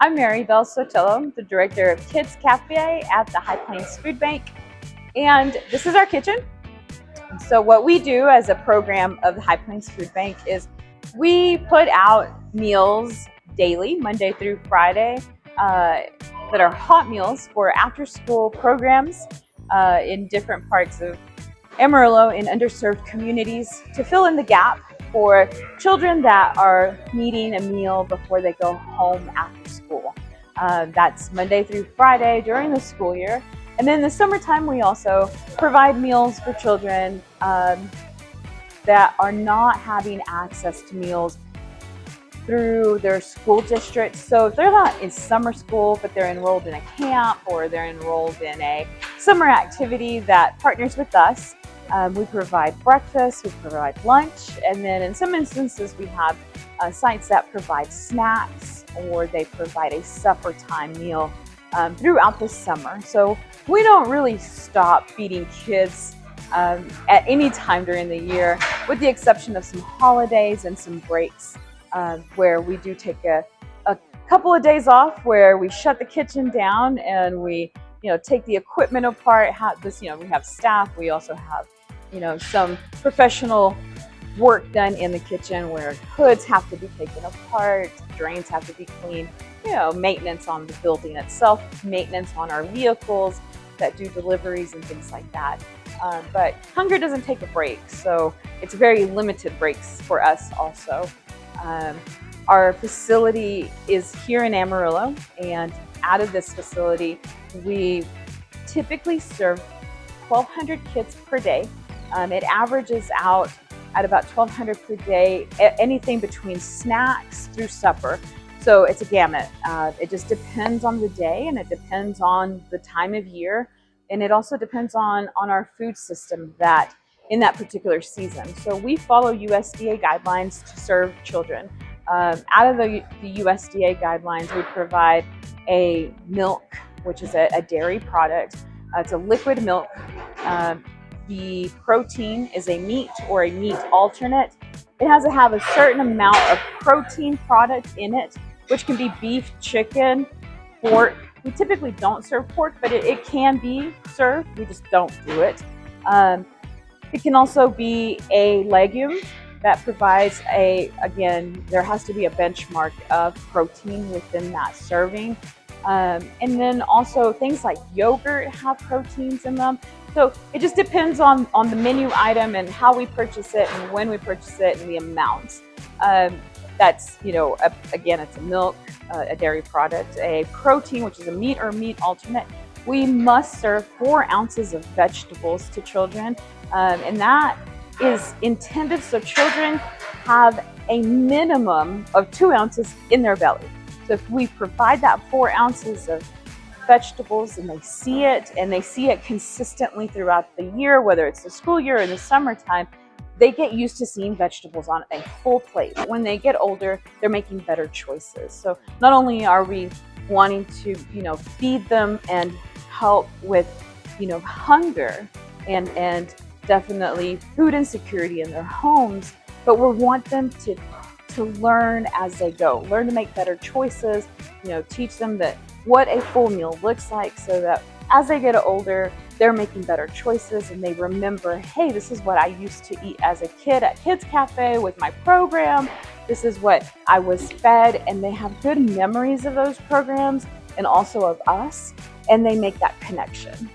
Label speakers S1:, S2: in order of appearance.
S1: I'm Maribel Sotelo, the director of Kids Cafe at the High Plains Food Bank, and this is our kitchen. So what we do as a program of the High Plains Food Bank is we put out meals daily, Monday through Friday, that are hot meals for after-school programs in different parts of Amarillo in underserved communities to fill in the gap for children that are needing a meal before they go home after school. That's Monday through Friday during the school year. And then in the summertime, we also provide meals for children that are not having access to meals through their school district. So if they're not in summer school, but they're enrolled in a camp or they're enrolled in a summer activity that partners with us, we provide breakfast, we provide lunch, and then in some instances we have sites that provide snacks or they provide a supper time meal throughout the summer. So we don't really stop feeding kids at any time during the year, with the exception of some holidays and some breaks where we do take a couple of days off where we shut the kitchen down and we take the equipment apart. We have staff, we also have some professional work done in the kitchen where hoods have to be taken apart, drains have to be cleaned, maintenance on the building itself, maintenance on our vehicles that do deliveries and things like that. But hunger doesn't take a break, so it's very limited breaks for us also. Our facility is here in Amarillo, and out of this facility, we typically serve 1,200 kids per day. It averages out at about 1,200 per day, anything between snacks through supper. So it's a gamut. It just depends on the day, and it depends on the time of year, and it also depends on our food system that in that particular season. So we follow USDA guidelines to serve children. Out of the USDA guidelines, we provide a milk, which is a dairy product. It's a liquid milk. The protein is a meat or a meat alternate. It has to have a certain amount of protein product in it, which can be beef, chicken, pork. We typically don't serve pork, but it can be served. We just don't do it. It can also be a legume that provides again, there has to be a benchmark of protein within that serving. And then also things like yogurt have proteins in them. So it just depends on the menu item and how we purchase it and when we purchase it and the amounts. That's, again, it's a milk, a dairy product, a protein, which is a meat or meat alternate. We must serve 4 ounces of vegetables to children, and that is intended so children have a minimum of 2 ounces in their belly. So if we provide that 4 ounces of vegetables and they see it consistently throughout the year, whether it's the school year or the summertime, they get used to seeing vegetables on a full plate. When they get older, they're making better choices. So not only are we wanting to, feed them and help with, hunger and definitely food insecurity in their homes, but we want them to learn as they go, learn to make better choices, teach them that what a full meal looks like so that as they get older, they're making better choices and they remember, hey, this is what I used to eat as a kid at Kids Cafe with my program. This is what I was fed, and they have good memories of those programs and also of us, and they make that connection.